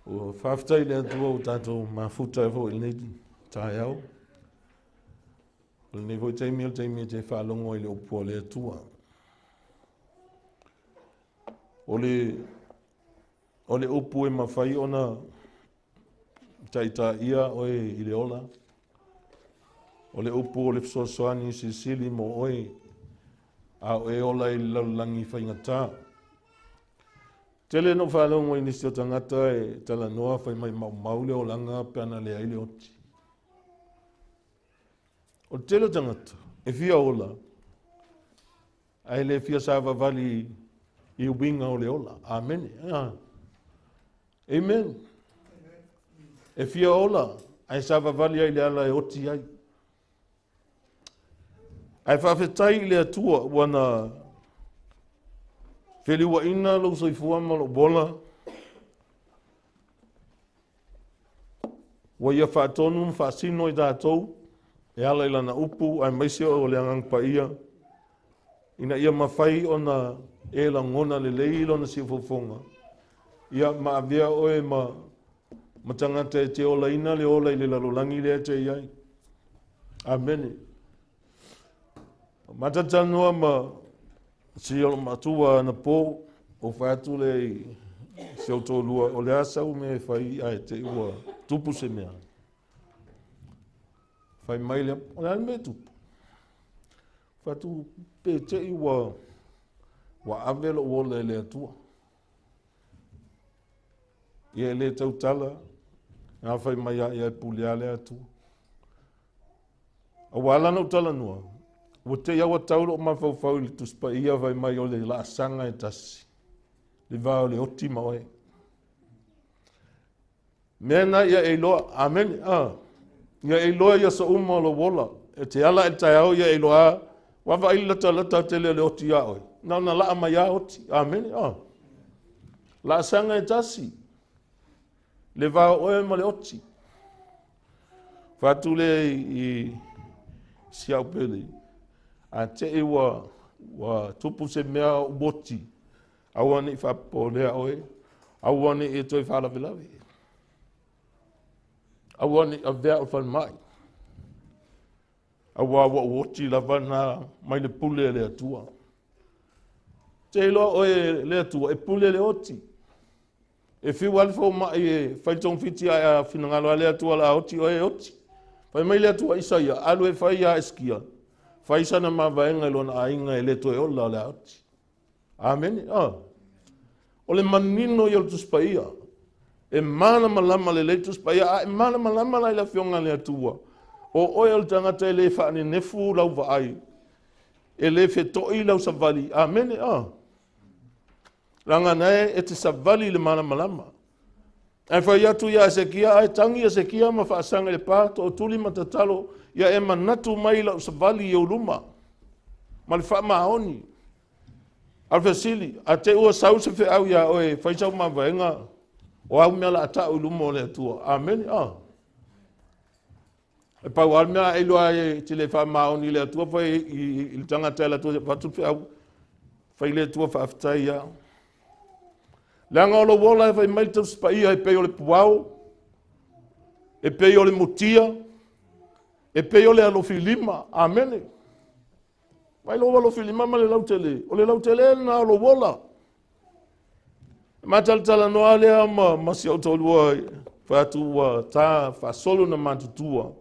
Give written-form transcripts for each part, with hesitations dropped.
O whaftai le atua o tātou mafuta e fo i nei tai au. O nei voi teimi te whalongo i le opua le atua. O le upu e mawhai ona taita ia oe i le ola. O le upu o le fsosoani sisili mo oe a oe ola i laulangi whaingatā. Tele no whalongo i nisi o tangata e tala noa whai mai maule o langa peana le aile oti. O tele tangata e fia ola ai le fia savavali i ubinga o le ola. Amen. Amen. E fia ola ai savavali ai le ala e oti ai. Ai whawhetai le atua wana liliueseina lo soifua ma lo bola. Wa ia whaatonu whaasino i tātou e ala ilana upu ai maise o le angang pa ia. Ina ia mawhai o na e la ngona le leilo na sifofonga. Ia maavea oe ma tangata e te ola ina le ola i le lalolangi le te iai. Amen. Matatanua ma si o matua na po o whaatu le si o tō lua o le asau me whai ai te ua tupu se mea. Whai mai le o le me tupu. Whaatu pe te ua wa avelo o le atua. Ia le tautala ngā whai mai ai pulia le atua. A wala no tala noa. O te iawa taulo o mafaufau le tuspa ia vai mai o le laasanga e tasi. Le vao le oti maoe. Mena ia e loa, amen, ia e loa ia sa uma lo wola. E te ala e tai au ia e loa, wawa ili lata te le oti ia oe. Nau na laa mai ia oti, amen, laasanga e tasi. Le vao oe ma le oti. Fatu le i siau pele. A te e wa tupu se mea o boti. Awane i whapolea oe. Awane e toi whalawilawe. Awane a vea o whan mai. Awa wa oti lava na mai le pule le atua. Te loa oe le atua e pule le oti. E whiu alifo mai e whaitong fiti a whinangalo le atua la oti oe oti. Whai mai le atua isaia alu e whai a eskia. Faisana mawaenga lona ainga e leto e ola le ati. Amen. O le manino i o tuspaia. E malamalama le le tuspaia. E malamalama la ila fionga le atua. O oe al tangata e le whaane nefu lau vaai. E le fetoi lau savali. Amen. Ranga nae e te savali le malamalama. E whai atu ia sekia. E tangi a sekia ma whaasanga le pato o tuli matatalo. Ia e manatu mai lau savali i o luma. Ma le faamaoni. Alfasili, a te ua sau se fe'au ia oe, whaisau mawaenga, o au mea la atau luma o le atua. Amen, E pau al mea e loa e te le faamaoni le atua, whai i le tangata le atua, whatu fe'au, whai le atua whaaftai ia. Leanga o lo wola e whai mai tau spaia e pei o le puau, e pei o le mutia, e pei o le alofi lima, amene. Vai lo alofi lima ma le lautele, o le lautele na lo wola. Mataltala no alea ma si autolua, fatu wa ta fa solo na matutua,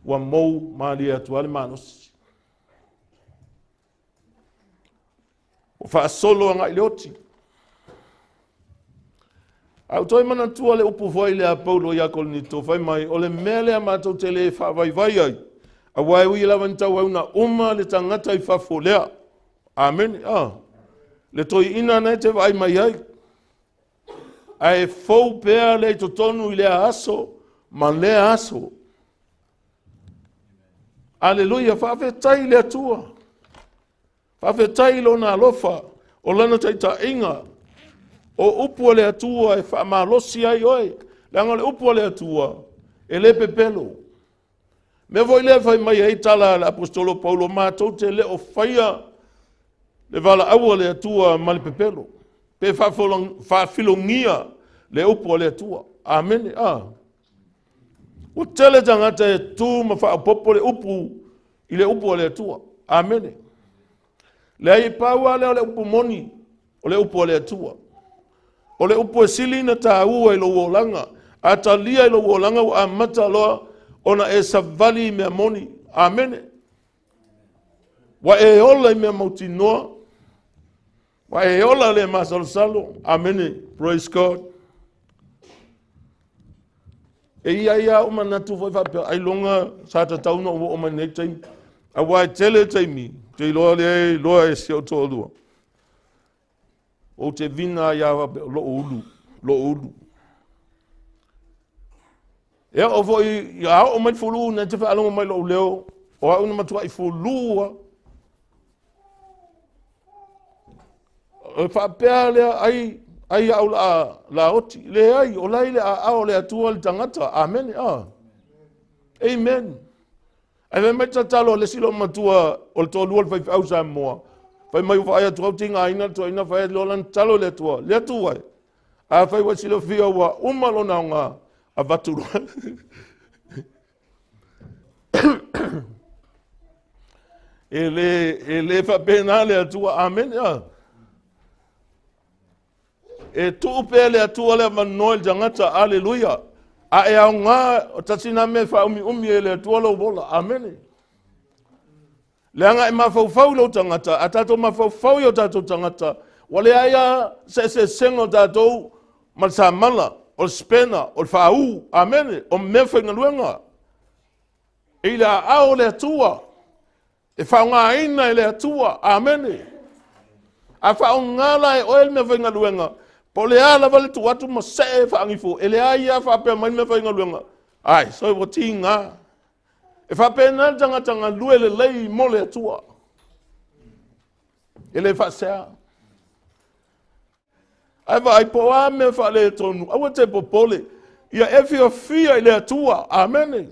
wa mou ma li atuale manos. O fa solo nga iloti. Au toi mana tua le upu foi le a Paulo ia kolnito fai mai o le mele a matou tele fa vai vai ai. A wai ui lawan tau au na uma le tangata i fafolea. Amen. Le tuuina nei te vai mai ai. Ai fou pea le totonu i le aso, ma le aso. Aleluia, faafetai le atua. Faafetai lo na alofa, o lana taita inga. O upu le atua e faamalosi ai oe. Langa le upu le atua e le pepelo. Me voi le fai mai ai tala l'apostolo Paulo mātou te le o faia le vala aua le atua ma le pepelo. Pe faafilongia le upu o le atua. Amen. O tele tangata e tu ma faaupaupu le upu i le upu o le atua. Amen. Le ai paua le upu moni o le upu o le atua. O le upu e sili na tāua i lo uolanga. A talia i lo uolanga o a mata loa ona e savali mea moni. Amen. Wa e ola i mea mautinoa. Wa e ola le masalosalo. Amen. Praise God. E ia o manatu foi faapei ai longa sa tatauna o manei taimi. A wai tele taimi. Te loa e se o tōlua. O te vina ia lo ulu. E o foi ia o mai fulu na te whaalonga mai lo leo. O au na matua i fulua. O whapea lea ai au la oti. Le ai o lai le a le atua le tangata. Amen. Amen. Ai me mai tatalo le silo matua o le tōlua le Faife'au sa moa. Fai mai whaai atu tinga aina tu aina whaai lolan talo le atua. Le atua. A whai wa silo fia wa umalo na ngā a vaturu. E le whapena le atua. Amen. E tuupe le atua le manoel jangata. Alleluia. A e au ngā o tatina me whaumi e le atua lo bola. Amen. Le anga e mafaufau lo tangata. A tato mafaufau yo tato tangata. Wale aia se sengo tato malsamala. O spena. O faa'au. Amen. O mefa inga luenga. E la ao le atua. E whaunga ina e le atua. Amen. A whaunga la e oel mefa inga luenga. Po le ala vale tu watu ma se e whaangifu. E le aia whaapea mai mefa inga luenga. Ai, so e wati ngā. E whaapea nā tanga lue le lei mo le atua. E le whaasea. Ai wa ai po a me wha le tonu. Awa te popole. Ia e fia i le atua. Amen.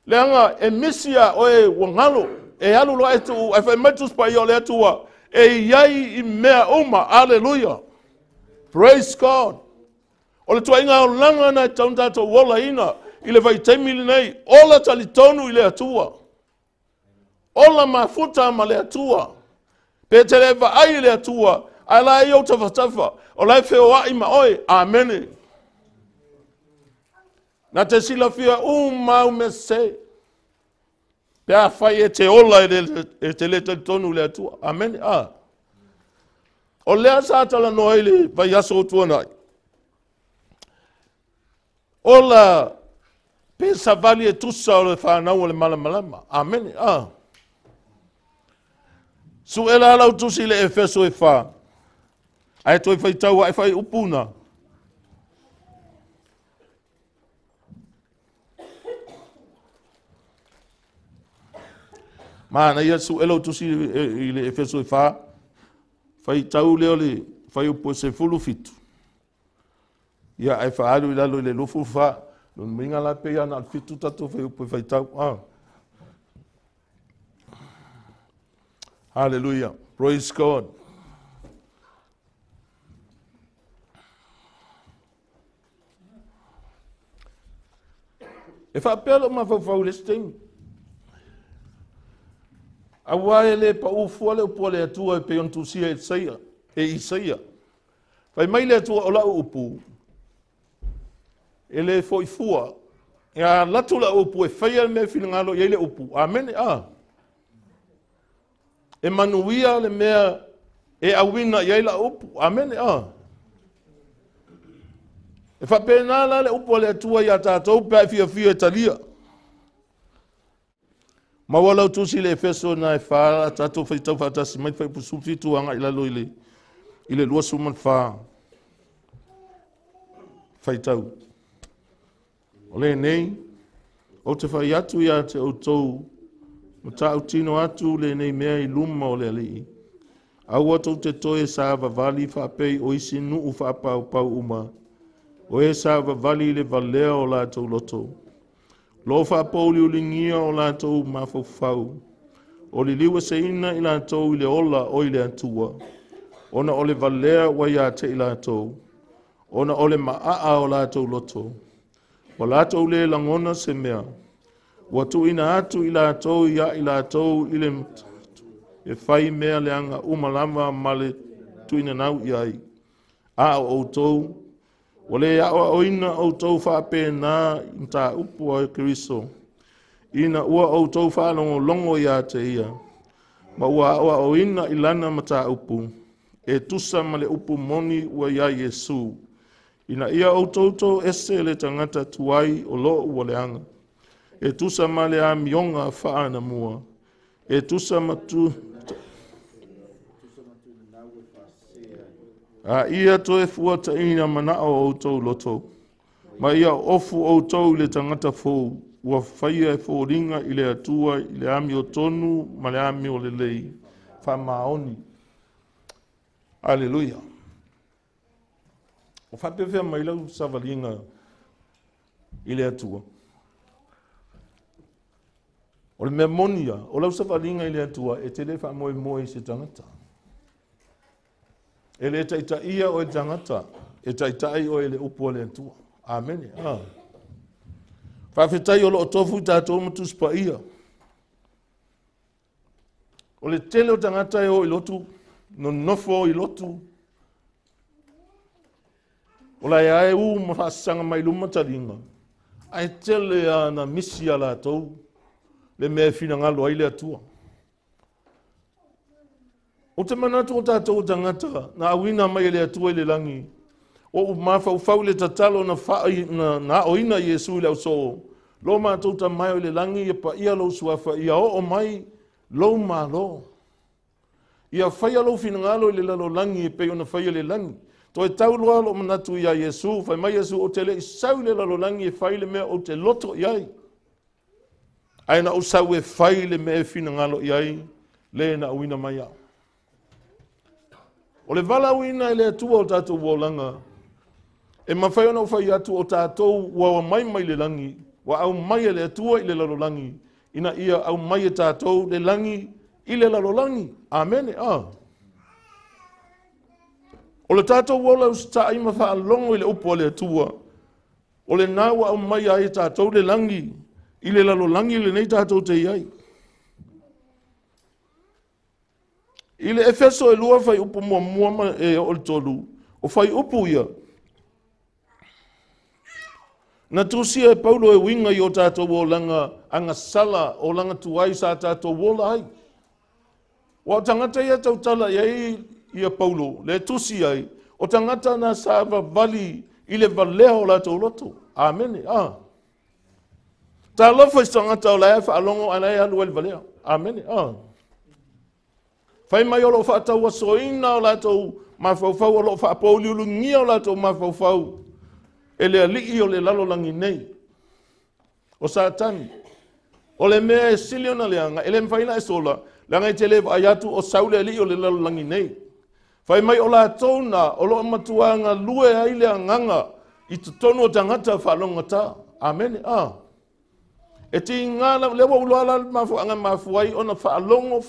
Le anga e misia o e wangalo. E alu loa e tu. Ai whai metus pa i o le atua. E iai i mea uma. Alleluia. Praise God. O le tua inga o langa na tauntato wola ina. I le vai taimi lenei. Ola talitonu i le atua. Ola mafuta ma le atua. Pe te le va ai le atua. Ai la i o tafa. O lai fe'au i ma oi. Amen. Na te sila fia mau me se. Pea fai e te ola e te le talitonu le atua. Amen. O lea sa tala noa ile vai aso utua nai. Ola pe SAVALI e TUSA o le FANAU o le MALAMALAMA. Amen. Su e la lau tusi le Efeso e fa. Ai toi Faitau ai fai upuna. Mana ia su e lau tusi i le Efeso e fa. Faitau leo le fai upo se fulu fitu. Ia ai fa alu i lalo i le lufu fa. Nun minga la pe ana al fitu tatu fai upo Faitau. Hallelujah. Praise God. E faapea mafaufau le steng. A wae le pa ufua le upu le atua e pe on tusia e isaia. Fai mai le atua o la upu. E le foifua. E a latu la upu e whaia me finangalo i le upu. Amen. E manuia le mea e awina i la upu. Amen. E whapena la le upu le atua i a tātou pe fia e talia. Ma walau tusi le Efeso na e wha tātou Faitau whatasi mai whai pusu fitu anga i lalo i le luasu man wha Faitau. O lenei, o te whai atu i a te outou, ma tā utino atu lenei mea i luma o le Alii. Au atu te toe savavali faapei o isi nuu faapaupau uma. O e savavali le valea o latou loto. Lo faapouliuligia o latou mafaufau. O liliueseina i latou i le ola o i le atua. Ona o le valea wa ia te i latou. ona ole maaa o latou loto. O latou le lagona se mea. Ua tuuina atu i latou ia i latou i le e fai mea leanga umalama ma le tuuina nau i ai. A o outou. O le a oina outou faapei nā i ta upu o Keriso. Ina ua outou whanongo longo ia te ia. Ma ua oina i lana ma ta upu. E tusa ma le upu moni ua ia Yesu. Ina ia outou ese le tangata tuai o lo ua leanga. E tusa ma le a mionga whaana mua. E tusa ma tu... A ia toe fuata ina mana o outou loto. Ma ia ofu outou le tangata fōu. Ua whaia e fōringa i le atua i le ami o tonu ma le ami o lelei. Whamaoni. Aleluia. O whapewhea mai lau savalinga i le atua. O le mea monia, o lau savalinga i le atua e te le whamoe moe se tangata. E le taita ia o e tangata, e taitai o e le upo le atua. Amen. Whawhetai o lo o tofu tātou matus pa ia. O le tele o tangata e o i lotu, no nofo i lotu. O la e u mawhasanga mai luma taringa. Ai tele a na misi a latou, le mea whina ngalo ai le atua. O te manatu o tātou o tangata, na awina mai le atua i le langi. O mafaufau le tatalo na oina Yesu i lau so. Lo mātou ta mai o le langi e pa ia lo suafa, ia o mai lo malo. Ia whaia lo finangalo i le lalo langi e pe ona whaia le langi. To e tau loa lo manatu ia Yesu, whai mai Yesu o te le isau le lalo langi e whai le mea o te loto iai. Aina o sau e whai le mea finangalo iai, le na uina mai au. O le vala uina i le atua o tātou wōlanga, e mawhai ona o whai atu o tātou ua mai mai le langi, wa au mai le atua i le lalo langi, ina ia au mai e tātou le langi i le lalo langi. Amen. O le tātou wola usta ai mawha alongo i le upo le atua, o le nāwa au mai ai tātou le langi, i le lalo langi le nei tātou te iai. I le Efeso e lua whai upu mua e o le tolu, o whai upu ia. Na tusi e Paulo e winga i o tātou o langa anga sala o langa tuai sa tātou wola ai. Wa tangata ia tau tala iai ia Paulo, le tusi ai, o tangata na savavali i le valea o latou loto. Amen. Ta lofa i tangata o lae whaalongo anai alu e le valea. Amen. Whai mai o lo whaatau asoina o latou mafaufau, o lo faapouliuligia o latou mafaufau. E le alii o le lalolangi nei. O satani. O le mea e sili o na leanga, e le mwhaina e sola, leanga i te lewa ayatu o saule alii o le lalolangi nei. Whai mai o latou na, o lo amatuanga lue ai le anganga, i tutonu o tangata whalonga ta. Amen. E ti ngana lewa uloala mafu anga mafu ai ona whaalongo.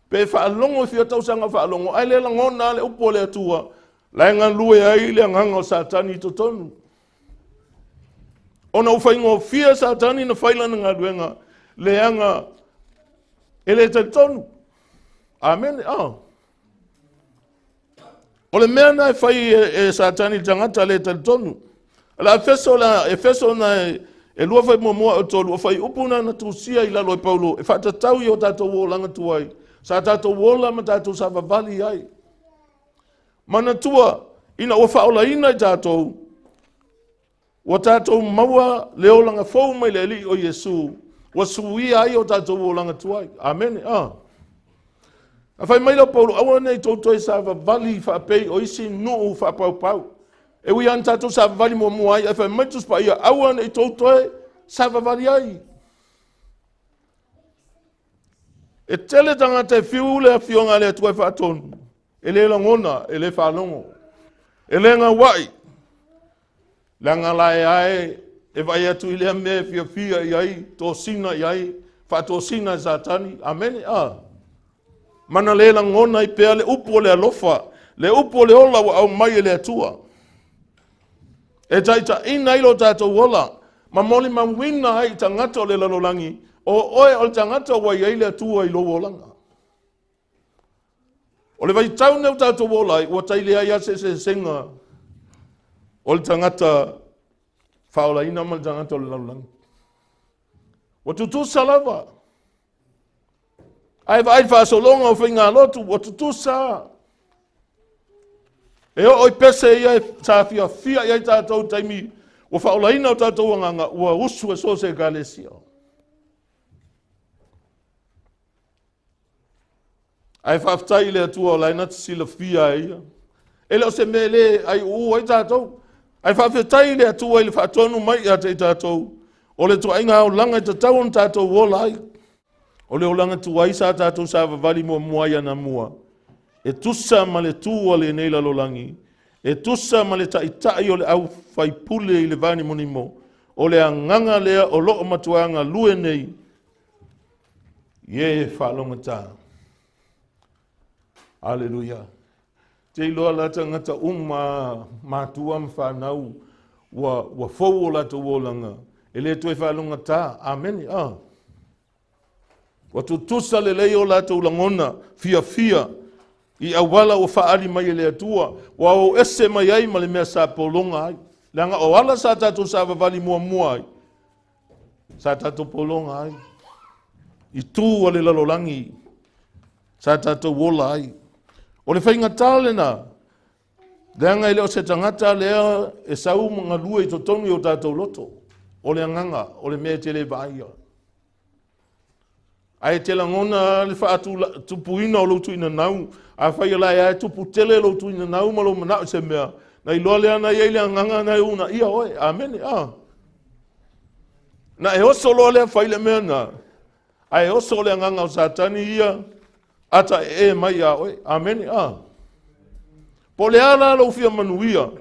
Pe whaalongo fia tausanga whaalongo. Ai le langona le upo le atua. Laenga lue ai le nganga o satani tutonu. Ona uwhaingo fia satani na whailana ngā duenga. Le anga ele tutonu. Amen. O le mea na whai e satani tangata le tutonu. La Efeso na e lua whai mua o tolu, o whai upuna na tusia i lalo e Paulo, e whatatau i o tātou wō langa tuai, sa tātou wōla ma tātou savavali ai. Mana tua, ina o whaola ina i tātou, o tātou maua leo langa fau mai le li o Yesu, o sui ai o tātou wō langa tuai. Amen. A whai mai lau Paulo, awa nei tōtou e savavali faapei o isi nuu faapaupau. E ui an tātou savavali mua ai, e whai maitus pa ia awan e tautoe savavali ai. E tele tangata e whiule a whionga le atua e whaatonu. E le langona, e le whalongo. E le ngā wai. Langa lai ai, e vai atu i lea mea whia i ai, tō sina i ai, whaatō sina i satani. Amen. Mana le langona i pea le upo le alofa. le upo le ola wa au mai le atua. E taita ina ilo tātou ola, ma moli ma wina hai tangata o le lalolangi, o oe o le tangata wa iai le atua i lo olanga. O le vai tau neu tātou ola, ua taile ai ase se senga, o le tangata whaola ina ma le tangata o le lalolangi. Wa tutusa lava. Ai whaasolonga o whainga lotu, wa tutusa. E o pese ia sa fia ia tātou taimi o whaola ina o tātou anganga ua usu e so se galesia. Ai whaftai le atua o laina sila fia ia. E leo se mele ai ai tātou. Ai whawhetai le atua i le whaatonu mai a te tātou. O le tuainga o langa i tātou on tātou o lai. O le o langa tuai sa tātou savavali mua ia na mua. E tusa ma le tua le nei lalolangi. E tusa ma le taitai o le au faipule i le vani monimo. O le anganga lea o loo matuanga lue nei. Ie whalonga tā. Aleluia. Te iloa la tangata matua FANAU. Wa fau o la tuolanga. E le tue whalonga tā. Amen. Wa tutusa le leo la lagona. Fia. I awala o faali mai le atua, wa o ese mai ai ma le mea sa polonga ai. Langa o ala sa tātou savavali mua ai. Sa tātou polonga ai. I tū le lalolangi. Sa tātou wola ai. O le whainga tālena. Leanga i leo se tangata lea e sau mga lua i totonu i o tātou loto. O le anganga, o le mea tele vaia. Ai te langona le tuuina o tuuina nau. A whai lai ai tupu tele tuuina nau malo manau se mea. Na i loa lea na iei lea nganga na una ia oe. Amen. Na e oso loa lea whai le mea na. Ai oso lea nganga o satani ia. Ata e mai a oe. Amen. Po le ala lo fia manuia.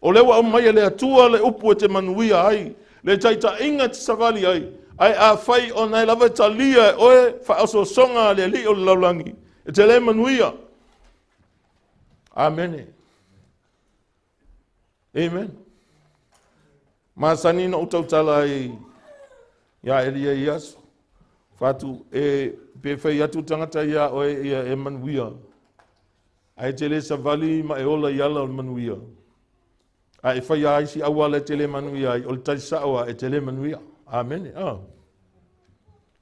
O lewa o mai le atua le upu e te manuia ai. Le taita inga te savali ai. Ai a whai o nei lava talia oe Aso Sa le Alii o le laulangi. E te le manuia. Amen. Amen. Masani na outou tala ia elia i aso. Fatu e pewhai atu tangata ia oe ia e manuia. Ai te le SAVALI ma e ola i ala o manuia. Ai whai ai si awala te le manuia o le taisaoa e te le manuia. Amen.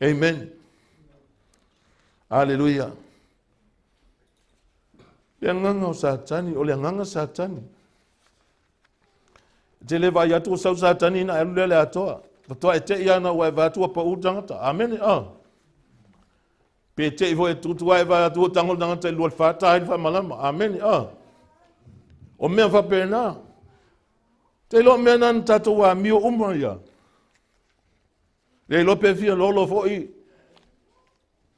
Amen. Aleluia. Le nganga o satani, o le nganga satani. Te le vai atu o sau satani na elu le atoa. Patoa e te iana wa e vatua pa utangata. Amen. Pe te ivo e tutua e vai atu o tangol tangata i lua fata i faamalama. Amen. O mea whapena. Te lo mea nan tato wa mio umaia. Le lope fia lolo foi.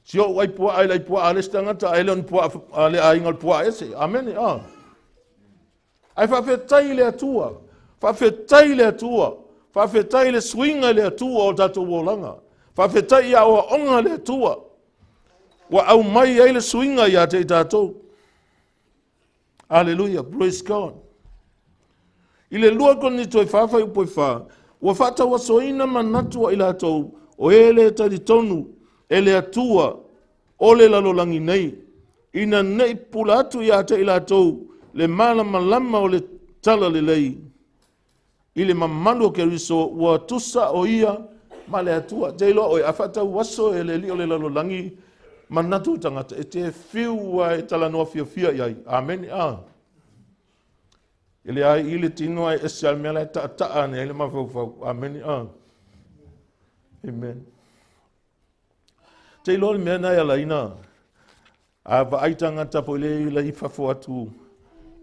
Sio wai pua ai lai pua ale stangata ai lon pua ale ai ngal pua ese. Amen. Ai fa fetai le atua. Fa fetai le atua. Fa fetai le swinga le atua o tato wolanga. Fa fetai ia o onga le atua. Wa au mai ai le swinga ia te tato. Hallelujah. Praise God. Ile lua koni toi fafa i poi fa. Wa fata wa soina manatua ila tou o ele tali tonu ele atua o le lalolangi nei ina nei pulatu ia te ila tou le malamalama o le tala le lei ile mamalo ke riso wa tusa o ia ma le atua te ilo o afata waso ele li o le lalolangi manatu tangata e te fiua e tala noa fia iai. Amen. Ele ai ile tino ai esial mela ta ne ele mafaufau. Amen. Amen. Te ilo me na ala ina. A va aitanga tapo le la ifafo atu.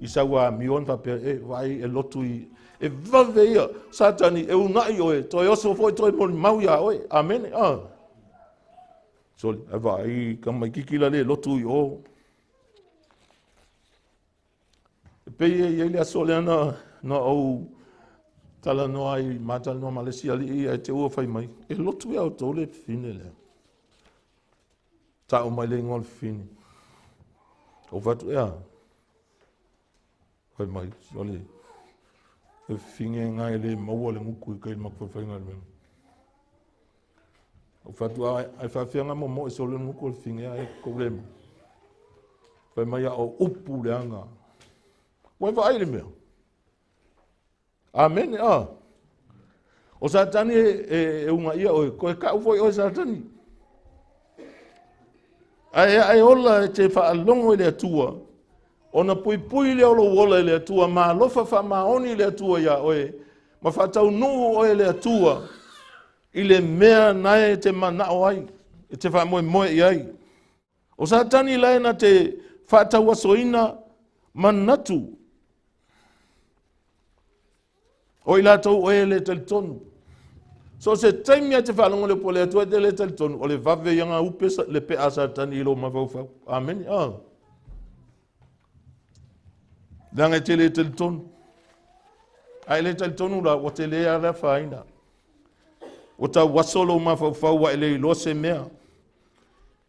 Isawa mion fa pe vai e lotu e vaveia satani e unai oe to yoso foi to mon mauia oe. Amen. So vai kama kikila le lotu o. Pei ele a soleana no o tala no ai matal no Malaysia ali e te o fai mai e lotu e auto le fine le ta o mai le ngol fine o vatu Fai mai, ole. E finge ngai le maua le nguku i kai mafaufau le mena. O fatua ai whawhianga mo e sole nguku le finge ai koulema. Fai mai a o upu le anga. Wai vai le mea. Amen, O satani e unga ia oe, koe ka ufoi oe satani. Ai ola e te whaalongo i le atua, ona pui le olo wola i le atua, ma lofa wha maoni le atua ia oe, ma whatau nuu oe le atua, i le mea nae te manao ai, e te wha moe i ai. O satani lai na te whatau asoina manatu, o i latou oe le talitonu. So se taimia te whalongo le pole atua te le talitonu, o le vave yanga upe le pe a satani ilo mafaufau. Amen. Danga te le talitonu. Ai le talitonu la, o te le ala whaina. O ta wasolo mafaufau wa ele ilo se mea.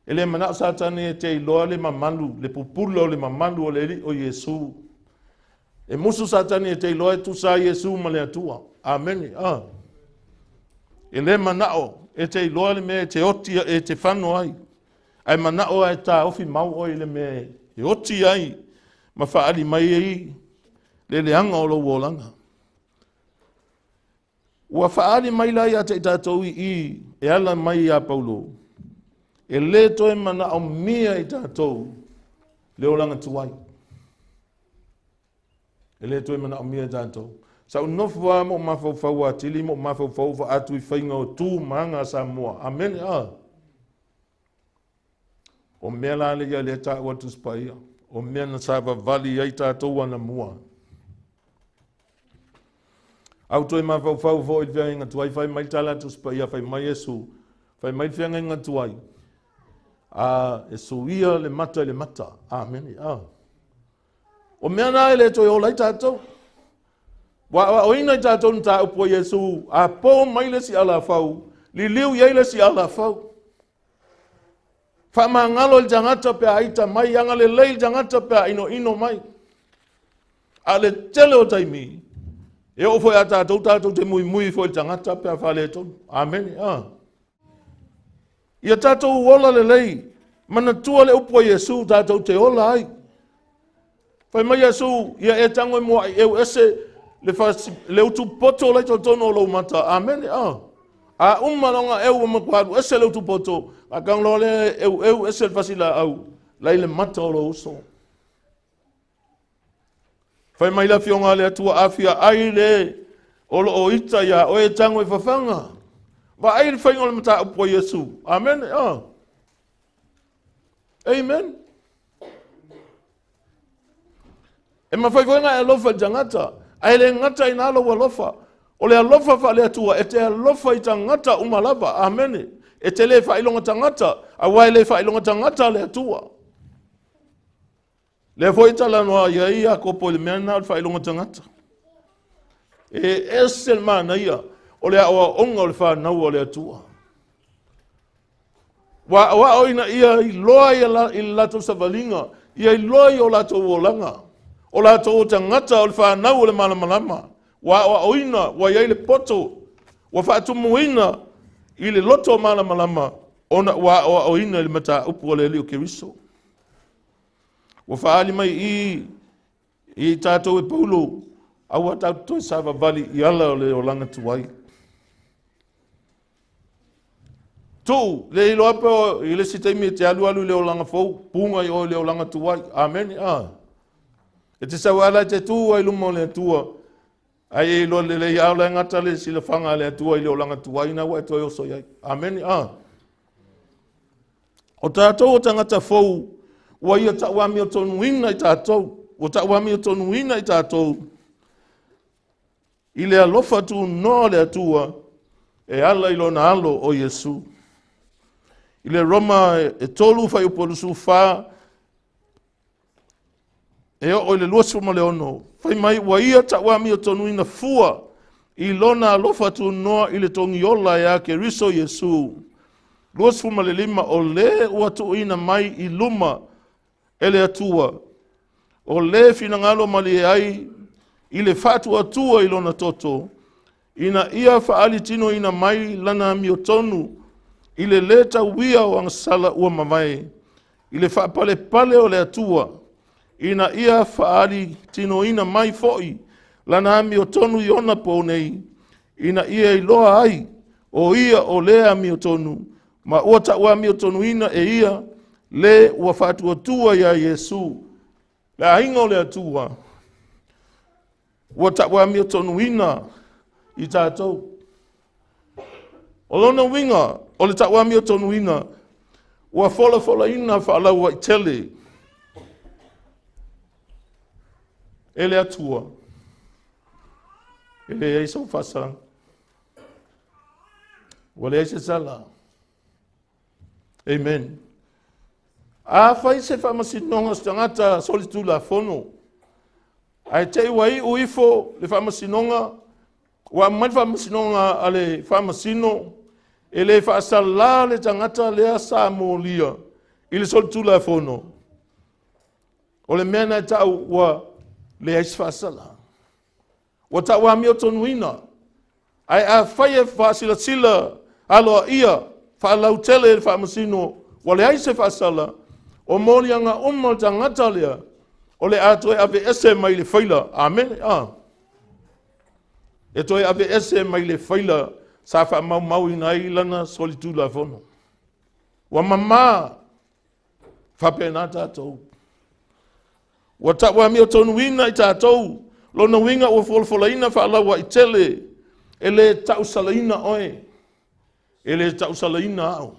Ele mana satani e te iloa le mamandu, le pupulo le mamandu o le li o Yesu. E musu satani e te iloa e tusa Yesu ma le atua. Amen. E le manao e te iloa le me te oti e te whano ai. Ai manao e ta ofi mau oi le me e oti ai. Ma whaali mai ei le anga o lo wolanga. Ua whaali mai lai a te tātou i e ala mai a Paulo. E le toe manao mia i tātou le olanga tuai. E le toe manao mia i tātou. Sa unofua mo mafaufau atili mo mafaufau fa atu i whainga o tū maanga Samoa. Amen. O mea la le ia le ta watu spaia. O mea na savavali ai tātou ana mua. Au toi mafaufau fo i whianga tuai whai mai tala tu spaia whai mai Yesu. Whai mai whianga inga tuai. E suia le mata le mata. Amen. O mea na le toi o lai tātou. Wa oina tātou nta upo Yesu, a po mai le si ala fau, liliueseina si ala fau. Faamangalo le tangata pe aita mai, anga le lei tangata pe ino mai. A le tele o taimi, e o foi a tātou te mui foi tangata pe a whale tonu. Amen. Ia tātou ola le lei, mana tua le upo Yesu tātou te ola ai. Fai mai Yesu, ia e tango mua eu ese, le utu poto lai tono lo mata. Amen. A umalonga eu makwadu ese le utu poto. A kanglo le eu ese fasila au. Lai le mata o lo uso. Fai mai la fionga le atua afia ai le olo o ita ya o e tango e fafanga. Ba ai le fai ngol mata upo Yesu. Amen. Amen. E mafai fai e lofa jangata. Ai le ngata ina alo walofa. O le alofa fa le atua. E te alofa i tangata umalava. Amen. E te le fa ilonga tangata. A wai le fa ilonga tangata le atua. Le foi tala noa ia ia kopo le mena fa ilonga tangata. E esel mana ia. O le awa onga o le fa nau o le atua. Wa oina ia i loa i latou savalinga. Ia i loa i o latou olanga. O latou tangata o le FANAU o le MALAMALAMA. Wa oina, wa iai le poto. Wa faatumuina i le loto MALAMALAMA. Wa oina le mata upu o le lio keriso. Wa faali mai i tātou e Paulo. Awa tātou savavali i ala o le olanga tuai. Tu, le ilo apo i le sitaimi te alu le olanga fau. Punga i o le olanga tuai. Amen. E te sawala te tu ai luma le tua. Ai e lo le ia le ngata le sila fanga le tua i le olanga tua ina wa to so ia. Amen. O tātou o tangata fou wa ia ta wa mi o tonu ina i tātou. O ta wa mi o tonu ina i tātou. I le alofa tu no le tua e ala i lo na alo o Yesu. I le Roma e tolu fai upolusu fa e o le luasu ma le ono. Fai mai wa ia ta wa mi o tonu ina fua i lona alofa tu noa i le tongi ola ya ke riso Yesu. Luasu ma le lima o le ua tuuina mai i luma e le atua. o le finangalo mali ai i le fatu atua i lona toto, ina ia faali tino ina mai lana miotonu, i le leta uia o angasala ua mawai, i le faapale pale o le atua, ina ia faali tino ina mai foi, lana miotonu i ona ponei, ina ia i loa ai, o ia o lea miotonu, ma ua taua miotonu ina e ia, le ua fatu atua ya Yesu, le ainga o le atua, ua taua miotonu ina i tātou. O lona winga, o le taua miotonu ina, ua fola ina whaalaua i tele, e le atua, e le eiso whasa, ua le eise sala. Amen. A fai se whamasinonga stangata solitu la fono. Ai te wai uifo le whamasinonga, wa mai whamasinonga a le whamasino, e le whaasala le tangata lea sa molia, i le solitu la fono. O le mena tau wa le eis whaasala. Wa tau wa miotonuina. Ai a fai e whaasila aloa ia, whaalau tele le whamasino, wa le eis whaasala, o molianga umal tangata lea, o le atoe ave ese mai le whaila. Amen. E toe ave ese mai le whaila, sa wha mau ina ilana solitu la fono. Wa mama, whape nā tātou. Wa tawa mi o tonu ina i tātou, lona winga o folfola ina whaalawa i tele, e le tausala ina oe, e le tausala ina au.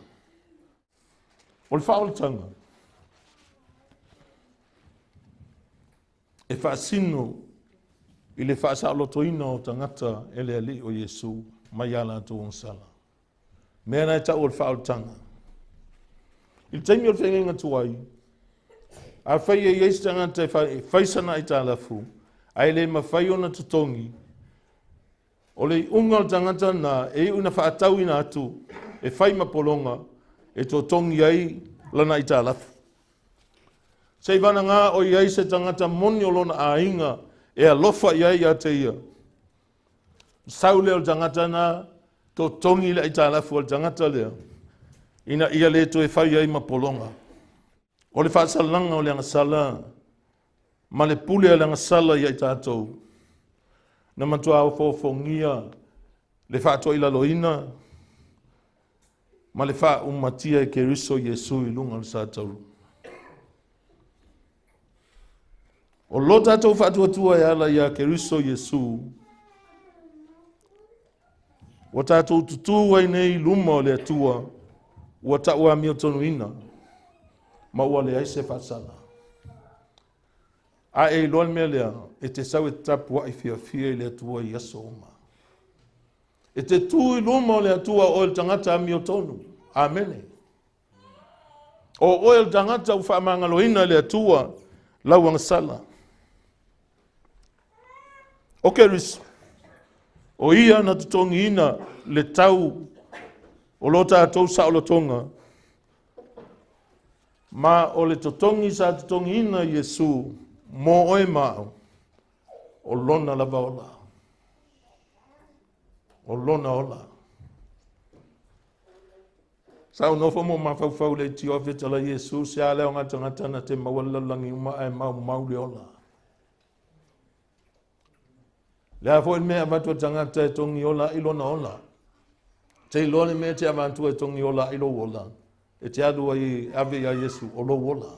O le whaolitanga. E whaasino i le whaasalotoina o tangata e le Alii o Yesu mai ala tō onsala. Mea nai tau o le whaolitanga. I le taimi o le whengenga tuai, a whai e Yesu tangata e whaisana i tā lafu, a le mawhai ona tutongi, o le unga o tangata na e una whaatau ina atu, e whai mapolonga, e tō tongi ai lana i tā lafu. Sei vana ngā o iai se tangata moni o lona a inga e alofa iai a te ia. Saule o tangata na to tongi le i tā lafu o tangata lea. Ina ia le to e whai iai mapolonga. O le whaasalanga o le angasala, ma le pule o le angasala iai tātou. Na matua o fōfongia, le whaatua ila loina, ma le wha umatia e keriso Yesu i lunga le sātauru. O lo tātou whaatuatua e ala ia keriso Yesu, o tātou tutu wai nei luma o le atua, ua taua miotonu ina, ma ua le aise whaasala. A e loan mea lea, e te sau e tapu wa i fia i le atua i aso oma. E te tui luma o le atua o le tangata miotonu. Amene. O le tangata u whaamangaloina le atua, lau angasala. O keris, o ia na tutongi ina le tau o lo tātou sa o lo tonga. Ma o le tutongi sa tutongi ina Yesu mo oe mao o lona lava ola. O lona ola. Sa o nofo mo mafaufau le ti ofe tala Yesu se ale o ngata na te mawalalangi uma e mau le ola. Le a fo mea matua tangata e tongi ola ilo na ola. Te ilo ne mea te avantua e tongi ola ilo ola. E te adua i ave ya Yesu olo ola.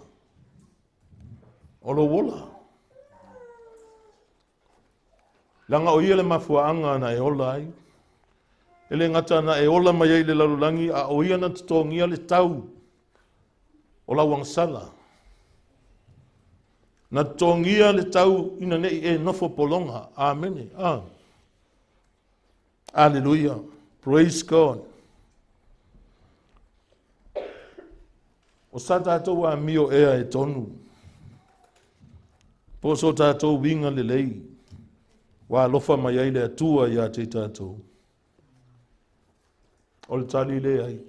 Olo ola. Langa o ia le mafuaanga na e ola ai. Ele ngata na e ola mai le lalulangi a o ia na tutongia le tau. Ola wangsala. Na tongia le tau ina nei e nofo polonga. Amen. Hallelujah. Praise God. O sa tātou a mio ea e tonu. Po so tātou winga le lei. Wa lofa mai ai le atua ia te tātou. O le tali le ai.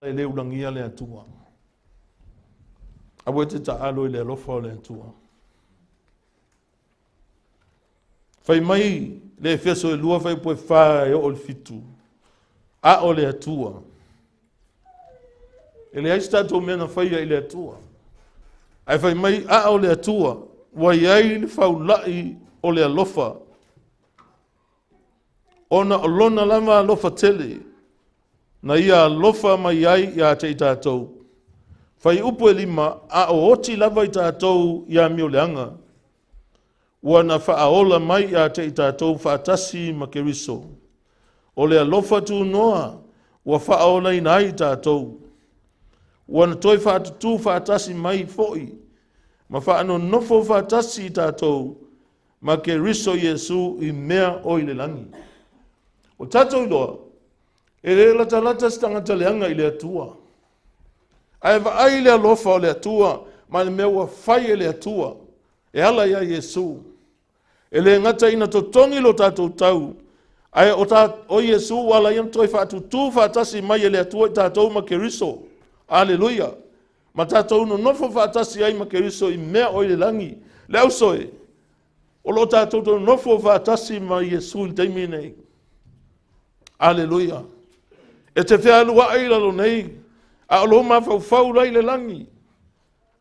E le ulangia le atua. Awe te ta alo i le alofa o le atua. Fai mai le Efeso e lua fai poe wha e o le fitu. A o le atua. E le aista tō mena whaia i le atua. Ai fai mai a o le atua. Wai ai le faulai o le alofa. Ona o lona lama alofa tele. Na ia alofa mai ai ia te i tātou. Fai upo e lima a o oti lava i tātou ia mio leanga. Ua na whaaola mai ia te i tātou whaatasi ma keriso. O le alofa tu noa, ua whaaola i nai i tātou. Ua na toi whaatutu whaatasi mai foi. Ma whaano nofo whaatasi i tātou, ma keriso Yesu i mea o i le langi. O tātou loa, e le lata stangata leanga i le atua. Ai ai le alofa o le atua, ma le mea ua whai e le atua. E ala ia Yesu. E le ngata ina to tongi lo tātou tau. Ai o Yesu wala iam toi whaatutu whaatasi mai e le atua i tātou ma keriso. Aleluia. Ma tātou no nofo whaatasi ai ma keriso i mea o i le langi. Le au soe. O lo tātou to nofo whaatasi ma Yesu i teimi nei. Aleluia. E te whea alua ai lalo nei. A o lo mafaufau lai le langi.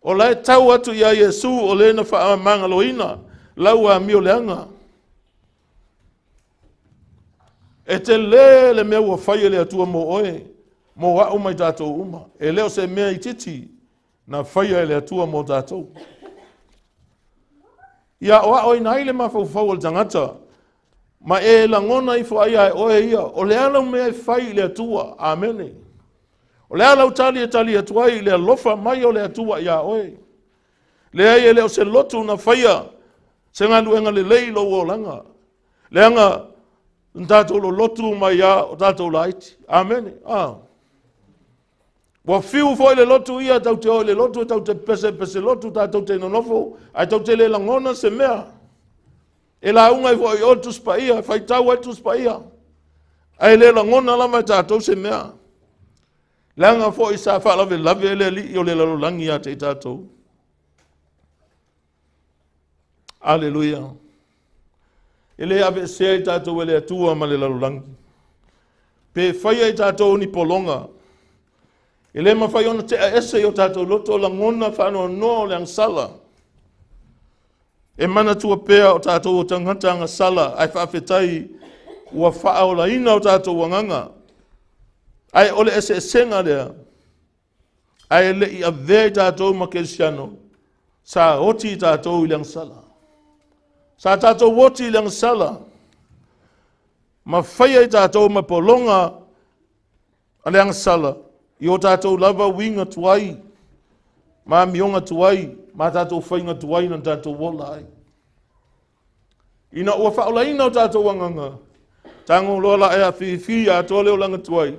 O lai tau atu ia Yesu o le na faamaloina. Lau a mio leanga. E te le mea ua whaia le atua mo oe. Mo wao mai tātou uma. E leo se mea i titi. Na whaia le atua mo tātou. Ia oa oi nai le mafaufau o le tangata. Ma e langona i whaia e oe ia. O le alau mea i whai le atua. Amene. O le alau tali atua i le alofa mai o le atua ia oe. Le ai e leo se loto na whaia. Se ngā luenga le leilo o langa. Leanga, tātou lo lotu mai ia o tātou laiti. Amen. Wa fiu foi le lotu ia tau te o le lotu, tau te pese lotu, tātou te nonofo, ai tau te le langona se mea. E la unga i foi o tuspa ia, faitau ai tuspa ia. Ai le langona lama tātou se mea. Leanga foi sa whalawe lave le li o le lalolangi ia te tātou. Aleluia. Ele ave se i tātou ele atua ma le lalolangi. Pe whaia i tātou ni polonga. Ele ma whai ona te ese i o tātou loto la ngona whano no le ang sala. E mana tua pea o tātou o tangata anga sala. Ai whaafetai ua whaao la ina o tātou wanganga. Ai ole ese esenga lea. Ai le i ave i tātou ma kerisiano. Sa oti i tātou i le ang sala. Sa tātou woti lang sala. Ma whaia i tātou ma polonga a leang sala. I o tātou lava winga tuai. Ma mionga tuai. Ma tātou whainga tuai na tātou wola ai. Ina ua whaola ina o tātou wanganga. Tango lola e a whiwhi a tole o langa tuai.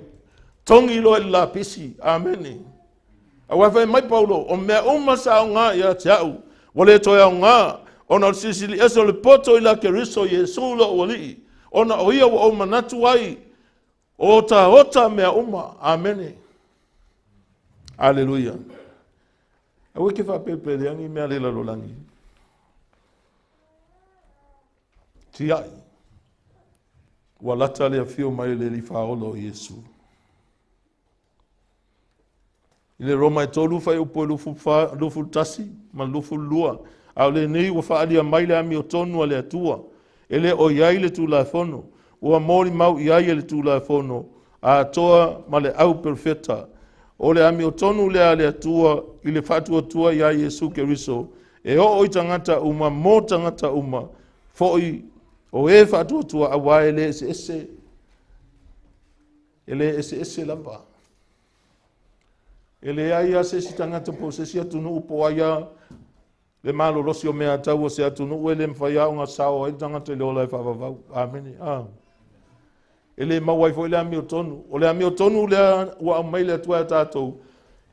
Tongi loa i la pisi. Amene. A wawhai mai paulo. O mea umasa o ngā i a te au. Wale toi o ngā. Ona o sisili eso le poto i la keriso Yesu lo o Alii. Ona o ia o manatu ai. O ta ota mea uma. Amene. Aleluia. A weke whapepe leangi mea le lalolangi. Ti ai. Wa lata lea fio mai le li whaolo o Yesu. I le Roma e tolu whai upo lufu tasi. Ma lufu lua. Au lenei ua whaalia mai le ami o tonu a le atua. E le o iai le tūlaifono. Ua mori mau iai le tūlaifono. A atoa ma le au perfeta. O le ami o tonu le a le atua. I le whaatua tua iai Yesu keriso. E o oi tangata uma, mo tangata uma. Foi o e whaatua tua a wae le ese ese. E le ese ese lava. E le ai a se si tangata po se si atunu upo aia. Le malo losi o mea tau o se atunu ue le mwhaiau ngā sao ai tangata le ola e whawawau. Amene. E le mawai fo le ami o tonu. O le ami o tonu le ua au mai le atua e tātou.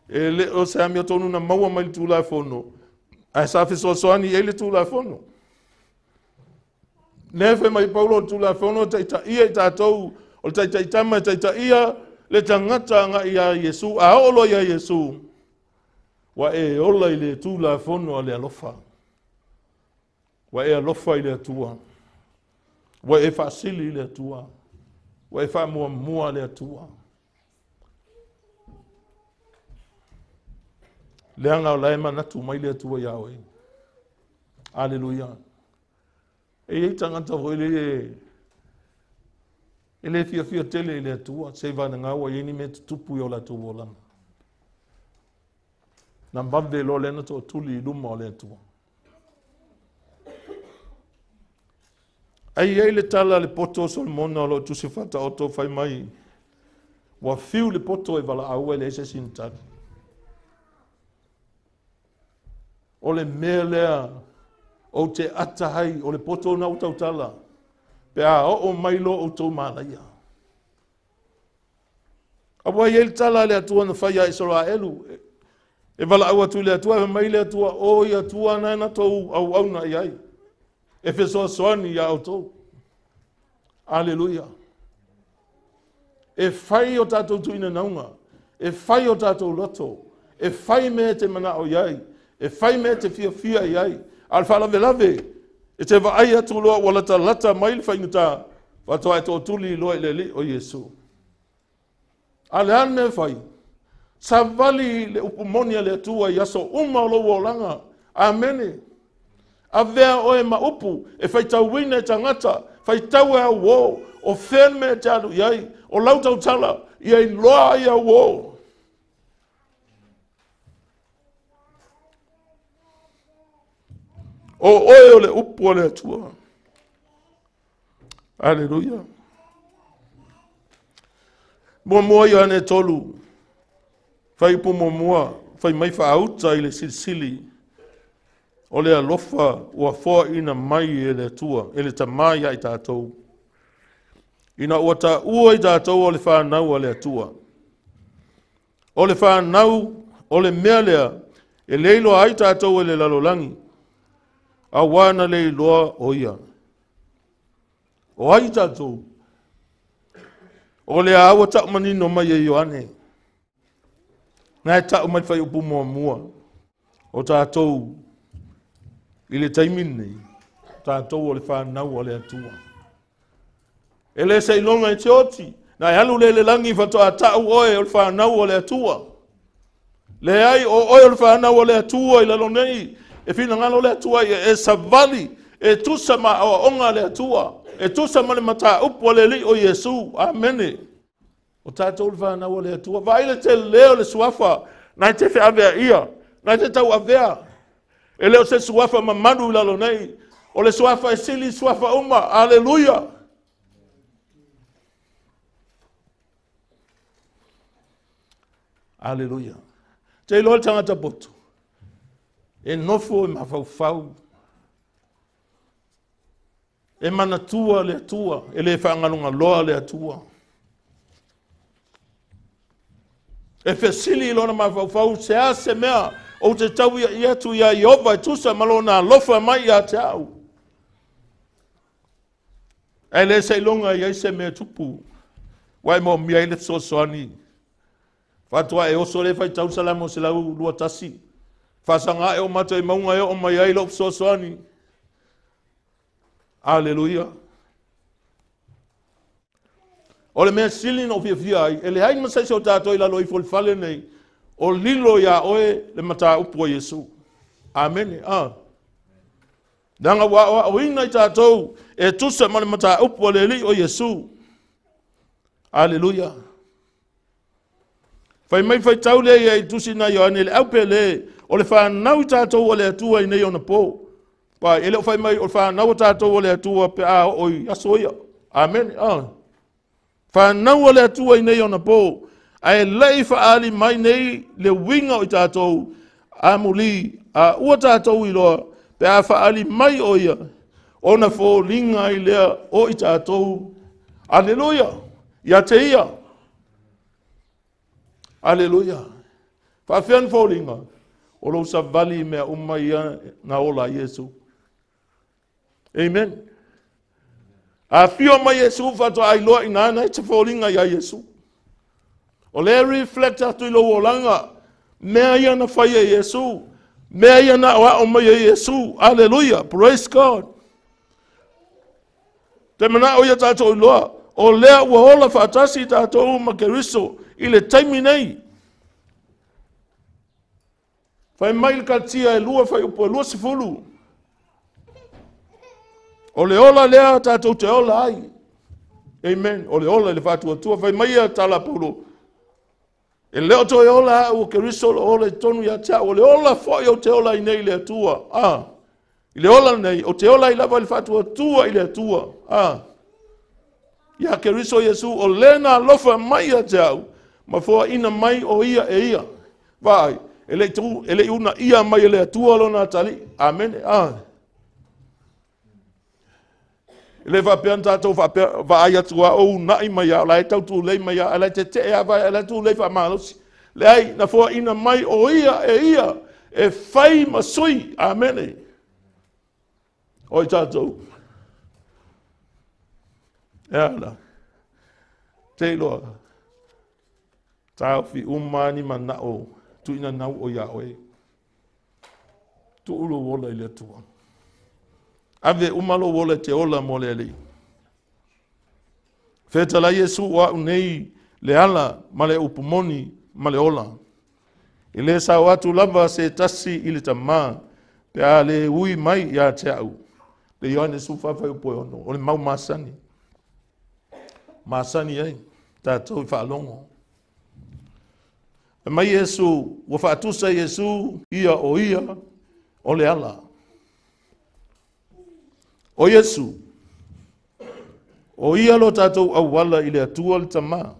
E le o se ami o tonu na maua mai le tūlai whono. A sa fisosoani e le tūlai whono. Nefe mai paulo o tūlai whono taita ia i tātou. O taita itama taita ia le tangata ngā ia Yesu. A olo ia Yesu. Wa e ola i le tūla fono a le alofa. Wa e alofa i le atua. Wa e whaasili le atua. Wa e whaamua le atua. Leanga o laima natu mai le atua Yahweh. Aleluia. E ei tangata ho ele fia tele le atua. Se vana ngawa yeni me tupu yo la tuwa lana. Na mbambe lo lena to tuli luma le atua. Ai le tala le poto Solomona lo Tusi Faitau to fai mai. Wa fiu le poto e valea le ese sintari. O le melea o te atahai o le poto na utautala. Pe a o mailo outou malaia. Awa le tala le atua na fai a Israelu. E valea atu le atua e mai le atua o i atua na tou au na iai. Efeso soani ya outou. Aleluia. E fai o tatou tuuina naunga. E fai o tatou loto. E fai me te mana o iai. E fai me te fia iai. Al fala velave. E te vaai atu loa wala ta lata mail fai nuta. Watoa e to tuli loa le o Yesu. Ale an me fai. Savali le upumonia le atua i aso uma o lo wolanga. Amene. A vea oe maupu, e faitauina e tangata, faitau e wo, o whenme e tadu iai, o lautau tala, iai loa ia wo. O oe o le upu o le atua. Aleluia. Mua ia ane tolu, fai upu mua, fai mai faauta i le sili. O le alofa ua foa ina mai e le atua, e le tamai ai tātou. Ina ua ta ua i tātou o le whanau a le atua. O le whanau, o le mea lea, e leilo ai tātou e le lalolangi. A wana leiloa o ia. O ai tātou. O le awa ta manino mai e Ioane. Ngai ta umai fai upu mua. O tātou. I le taimin nei, tātou o le whanau o le atua. E le seilonga i te oti, na e alu le langi whatoa tau oe o le whanau o le atua. Le ai o oe o le whanau o le atua i la lenei, e whina ngalo le atua e SAVALI, e TUSA ma o onga le atua, e TUSA ma le matāitu o le li o Yesu, amene. O tātou le whanau o le atua, vai le te leo le suafa, na te whiawea ia, na te tau avea. E leo se suafa mamadu la lenei. O le suafa e sili suafa uma. Aleluia. Aleluia. Te ilo le tangata botu. E nofo e mafaufau. E manatua le atua. E le whangalunga loa le atua. E fesili ilo na mafaufau se a se mea. O te tau i atu ia Iova e tusa malona lofa mai a te au. E le seilonga i eise mea tupu. Wai mo mia ile soani. Fatua e oso le Faitau salamo se lau lua tasi. Fasanga e o mata i maunga e o mai ai lo soani. Aleluia. O le mea silin o fia ai. E le hain masai o tātou i lalo i folfale nei. O lilo ya oe le matāitu o Yesu. Amen. Nanga wa o ina i tātou e tusa ma le matāitu o le li o Yesu. Aleluia. Fai mai fai tau le i tusi na Ioane le aupe le o le whanau i tātou o le atua i nei ona po. Pa ele o fai mai o le whanau o tātou o le atua pe a o i asoia. Amen. Whanau o le atua i nei ona po. Ai lei faali mai nei le winga o tātou amuli a ua tātou i loa pe a faali mai o ia ona fo linga i lea o i tātou. Aleluia. Ia te ia. Aleluia. Whawhian fo linga o lo savali mea ia na ola Yesu. Amen. A fio mai Yesu fato ai loa i nana i te fo linga ia Yesu. O le reflect atu i lo wolanga. Mea ia na whai e Yesu. Mea ia na wa o mai e Yesu. Hallelujah. Praise God. Te mana o ia tātou loa. O lea ua ola whaatasi tātou ma Keriso i le taimi nei. Whai mai le katia e lua whai upo e lua sifulu. O le ola lea tātou te ola ai. Amen. O le ola le whātua tua. Whai mai a tala paulo. E leo to e ola o Keriso o le tonu ia tea. O le ola whai o te ola i nei le atua. I le ola nei. O te ola i lava le whātua tua i le atua. Ia Keriso Yesu o lena lofa mai a te au. Ma fua ina mai o ia e ia. Vai. Ele una ia mai le atua lona tali. Amen. Ele va pe tatou va ai atua o nai mai a lai tau tu lei mai a lai te te a vai a tu lei faamalosi. Le ai na fua ina mai o ia e fai masui. Amen. Oi tatou. Ela. Te loa. Tau fi umani manao. Tuuina nau o ia oe. Tu ulo wola i le tua. Ave umalo wola te ola mo le alii. Feta la Yesu wa unei le ala ma le upumoni ma le ola. I le sa watu lava se tasi i le tamā. Pe a le ui mai ia te au. Le Ioane su Faife'au ono. O le mau masani. Masani ai. Tātou i whaalongo. E mai Yesu, wa whaatusa Yesu, ia o le ala. O Yesu, o ia lo tātou awala i le atua le tamā.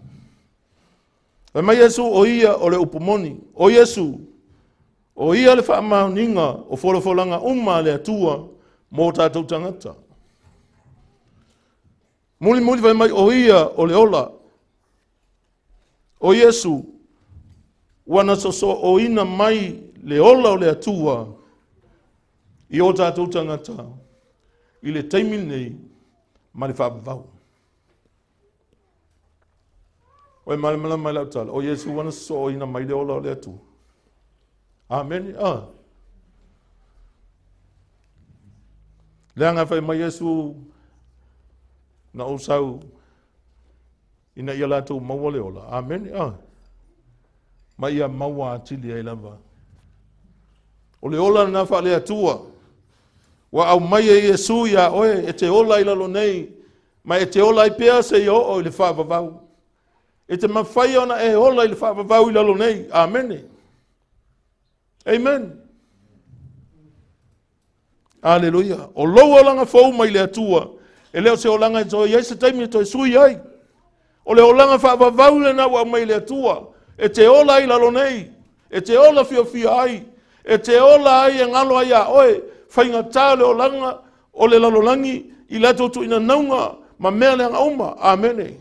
E mai Yesu, o ia o le upumoni. O Yesu, o ia le whaamauninga o wholofolanga le atua mō tātou tangata. Muli vai mai o ia o le ola. O Yesu, wana soso o ina mai le ola o le atua i o tātou tangata i le taimi nei ma le faapouliuligia. O e malamalama mai lau tala. O Yesu wana soso o ina mai le ola o le atua. Amen. Leanga whai mai Yesu na o sau ina ia latou maua le ola. Amen. Ma ia maua atili ai lava. O le ola na wha le atua. Wa au mai e Yesu ia oe e te ola i lalo nei. Ma e te ola i pea se i o le faapouliuligia. E te mawhai ona e ola i le faapouliuligia i lalo nei. Amen. Amen. Aleluia. O lou o langa fau mai le atua. E leo se o langa i toi iai se taimi toi sui ai. O le o langa faapouliuligia le na wa mai le atua. E te ola i lalo nei. E te ola fia ai. E te ola ai e ngalo ai a oe. Whainga tā le o langa o le lalolangi i latou tuuina naunga ma mea le anga uma. Amene.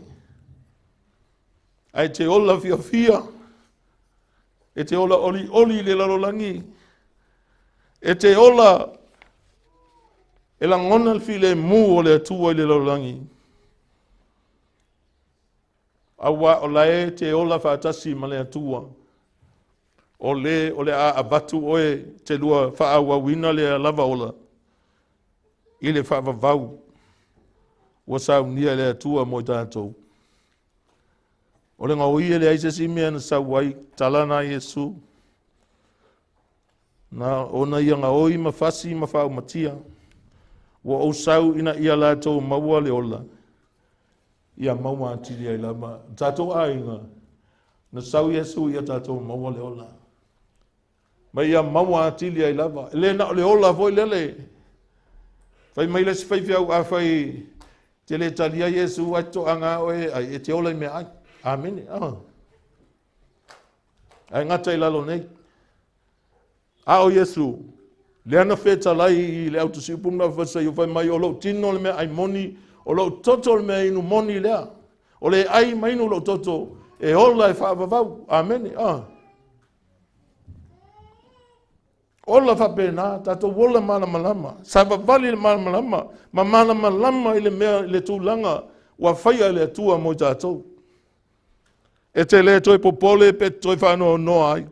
Ai te ola fia. E te ola oli le lalolangi. E te ola e la ngona le file mu o le atua i le lalolangi. Awa o lae te ola whaatasi ma le atua. O le a abatu oe te lua whaawawina le lava ola. I le whaavavau. Wa sau nia le atua mo tātou. O le ngau ia le aisesi mea na sau wai talana Yesu. Na ona ia ngā oi mawhasi mawhau matia. Wa o sau ina ia lātou maua le ola. Ia maua atili ai lama. Tātou ainga. Na sau Yesu ia tātou maua le ola. Ma ia maua atili ai lava. Le na le ola voi lele. Fai mai le Faife'au a fai te le talia Yesu ato anga oe ai e te ola i mea ai. Amen. Ai ngata i lalo nei. A o Yesu. Le ana feta lai i le autusi upumna fasa i fai mai o lo tino le mea ai moni. O lo toto le mea inu moni lea. O le ai mainu lo toto. E ola e faapouliuligia. Amen. Ola whapena, tātou wola malamalama. Savavali le malamalama. Ma malamalama i le mea le tūlanga. Wa whaia le atua mo tātou. E te le toi popole pe toi whanoa noa ai.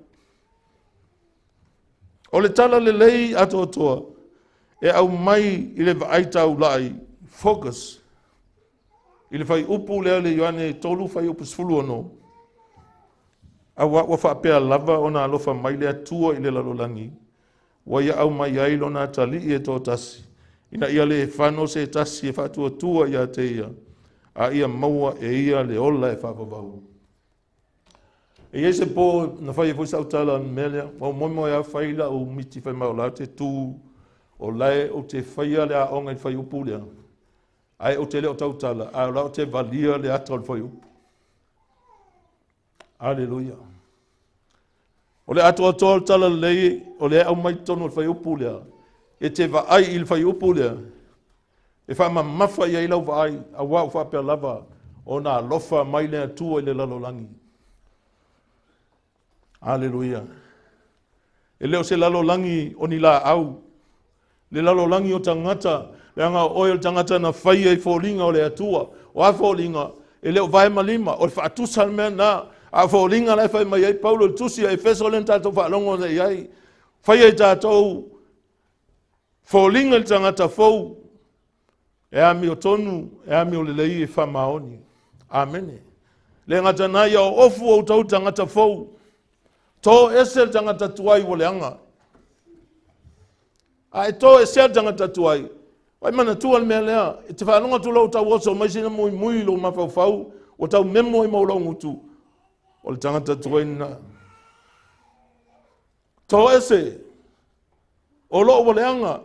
O le tala le lei ato toa. E au mai i le vaitau lai. Focus. I le faiupu lea le Ioane tolu faiupu sfulu ono. Awa faapea lava ona alofa mai le atua i le lalolangi. Wa ia au mai ai lona talii e tō tasi. Ina ia le whano se tasi e whatua tua ia te ia. A ia maua e ia le ola e whapapau. E ese po na whai e fwisa utala melea. O momo ea whaila o miti whai maola te tū. O lae o te whaia le a onga i whai upu lea. Ai o te leo tautala. A o te valia le atra o whai upu. Aleluia. O le atra o tō tala lei. O le au mai tono o whai upu lea. E te vaai i le whai upu lea. E wha mafa ia ilau vaai. A wau whapea lava. O nā lofa mai lea tua i le lalolangi. Aleluia. E leo se lalolangi o ni la au. Le lalolangi o tangata. Le anga oil tangata na whaia i fōlinga o le atua. O a fōlinga. E leo vai malima. O le whaatusa mea na. A fōlinga lai whai mai ai Paulo le tusi a Efeso len tātou whaalongo nei ai. Whaia i tātou. Fōlinga le tangata fōu. E ami o tonu. E ami o le lei e whamaoni. Amene. Le ngata nai o ofu o tau tangata fōu. Tō esel tangata tuai o le anga. Ai tō esel tangata tuai. Wai mana tua le mea lea. E te whanonga tu lau tau oso mai sina mui mui lo mafaufau. O tau memo i maulau ngutu. O le tangata tuaina. Tō ese. O lo o le anga.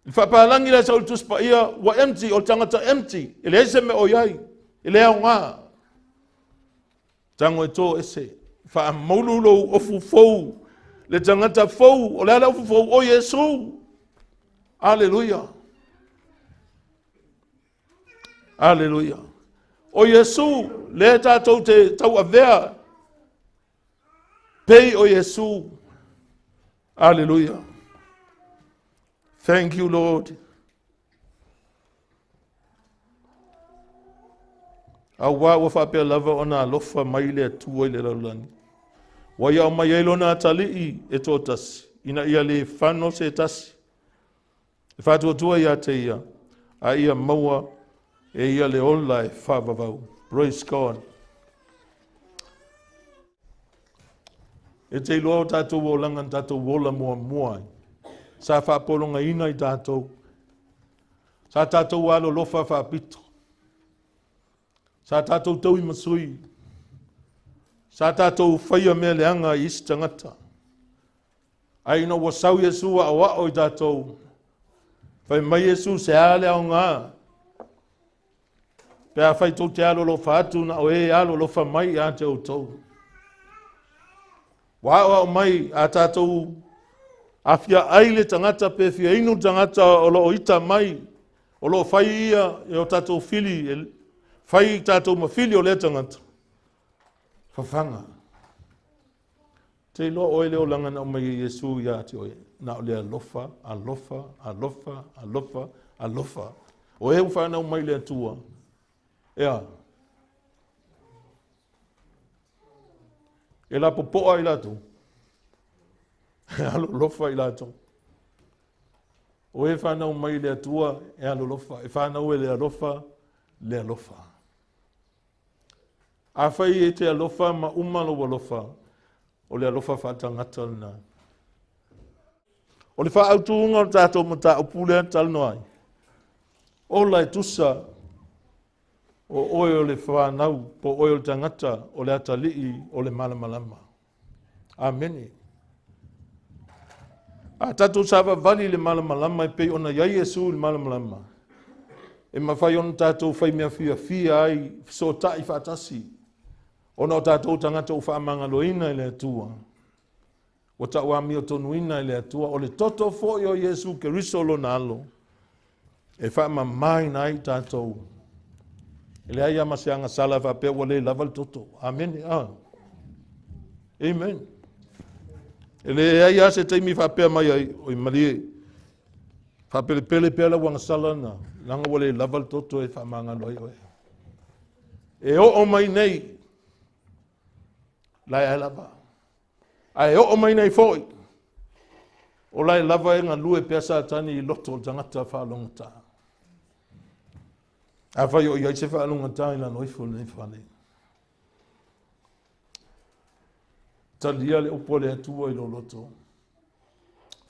I whapalangi la sau tuspa ia. Wa empty. O le tangata empty. I le ese me o iai. I le au ngā. Tango e tō ese. Fa maululo ofu fou le tangata fou o le ala ofu fou o Yesu. Aleluia. Aleluia. O Yesu le tātou te tau avea pei o Yesu. Aleluia. Thank you, Lord. A wā wa whapea lava o nā lofa mai le atua i le raulangi. Wa ia o mai eilo nā talii e tō tasi. Ina ia le whano se tasi. E whātua tua ia te ia. A ia maua e ia le ola e whapapau. Praise God. E te iloa o tātou o langan tātou wola mua mua. Sa whapolonga ina i tātou. Sa tātou alo lofa whapito. Sa tātou tau i masui. Sa tātou whaia mea leanga i isi tangata. Ai no wasau Yesu a wao i tātou. Whai mai Yesu se ale au ngā. Pea whai tau te alo lofa atu na o e alo lofa mai a te outou. Wao au mai a tātou afia aile tangata pe fia inu tangata o lo ita mai. O lo whai ia e o tātou fili Fai tātou mawhili o le tangata. Whawhanga. Te loa oe leo langana o mai Yesu ia te oe. Na o le alofa, alofa, alofa, alofa, alofa. O e whanau mai le atua. Ea. E la popoa i latou. E alo lofa i latou. O e whanau mai le atua, e alo lofa. E whanau e le alofa, le alofa. A whai e te alofa ma umalo alofa. O le alofa whatangata na. O le whaau tuunga o tātou mata o pulea talnoai. O lai TUSA. O oe o le whanau. Po oe o le tangata. O le Alii. O le MALAMALAMA. Amene. A tātou SAVAVALI le MALAMALAMA e pei ona iai Yesu le MALAMALAMA. E mawhai ona tātou whai mea fia ai. So tai whatasi. Ona o tātou tangata o faamaloina i le atua. O tau ami o tonuina i le atua. O le toto fo i o Yesu ke risolo na alo. E faamamai na i tātou. E le ai ama se anga sala faapei o le lava le toto. Amen. Amen. E le ai ase teimi faapei mai ai. O i marie. Faapele pele pele wanga sala na. Langa o le lava le toto e faamanga loi oe. E o mai nei. Lai ai lava. Ai o mai nei foi. O lai lava e ngā lue pea sa tani I loto o tangata whalonga tā. Awhai o iai se whaalunga tāi la noifu nei whane. Talia le upo le atua i lo loto.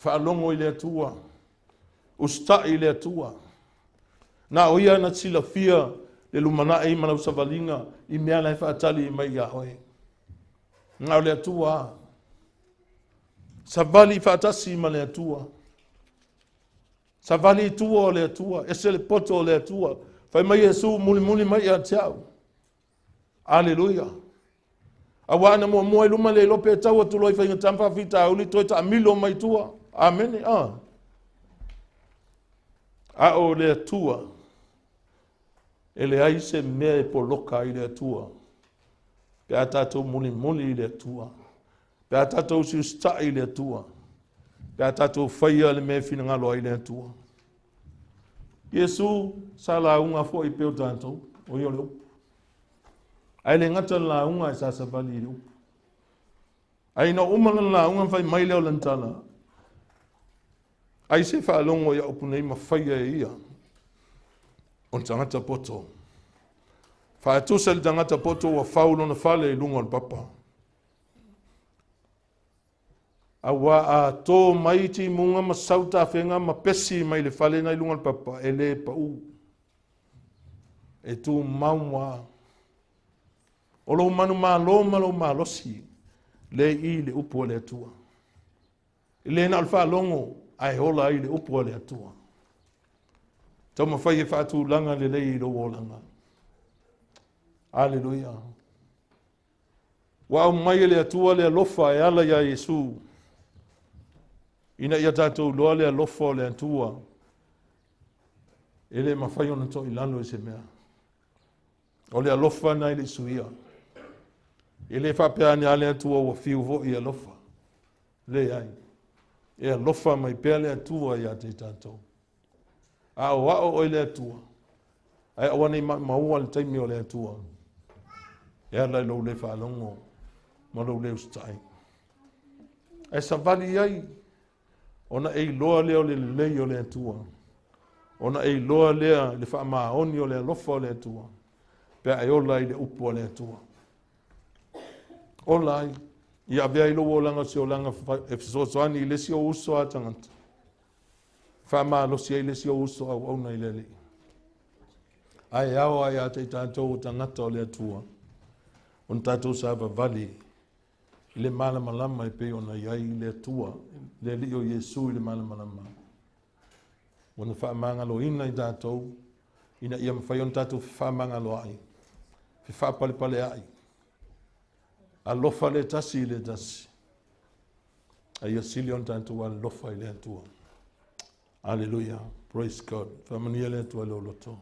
Whaalongo i le atua. Ustai le atua. Na oia na tila fia le lumana e mana usavalinga i mea lai whaatali i mai a oe. Ngā o le atua. Savali whaatasi ma le atua. Savali tua o le atua. Ese le poto o le atua. Whai mai Jesu muli mai a teau. Aleluia. Awa ana mua mua luma le lope tau atu loi whainga tampa fita auli toi ta amilo mai tua. Amen. A o le atua. Ele aise mea e poloka i le atua. Pe a tatou muli i le atua. Pe a tatou si usta i le atua. Pe a tatou whaia le mea fina ngalo i le atua. Yesu sa la unga fo i peo tantou. O yo le upu. Ai le ngata la unga i sa savali i le upu. Ai na umana la unga whai mai leo lantana. Ai se whaalongo ia upu nei ma whaia e ia. On tangata poto. Whaatusa le tangata poto wa whaulo na whale i lunga le papa. Awa a tō maiti munga ma sauta whenga ma pesi mai le whale na i lunga le papa. E le pau. E tū maumwa. O lo manu ma lo losi. Le i le upo le atua. I le na alfa longo. Ai hola i le upo le atua. Tau mawhai e whaatu langa le lei i lo wolanga. Aleluia. Wa mai le atua le alofa e ala ya Yesu. Ina ia tātou loa le alofa le atua. E le mawhai ona to i lano e se mea. O le alofa na i le suia. E le whapeani a le atua wa fiu vo i alofa. Le ai. E alofa mai pea le atua i a te tātou. A o le atua. Ai awane i maua le taimi o le atua. E ala lo le whaalongo. Ma lo le ustai. E savali ai. Ona e loa leo le lei o le atua. Ona e loa lea le faamaoni o le alofa o le atua. Pea e ola i le upu o le atua. Ola ai. Ia vea ilo o langa si o langa Efeso soani i lesi o uso a tangata. Faamalosi i lesi o uso au auna i lele. Ai au ai a te tātou o tangata o le atua. On tātou savavali. I le malamalama i pe ona iai i le atua. Le li o Yesu i le malamalama. Ona faamangalo ina i tātou. Ina ia mawhai on tātou faamangalo ai. Faapale ai. Alofa le tasi le tasi. Ai asili on tātou alofa i le atua. Hallelujah. Praise God. Whamania le atua lo loto.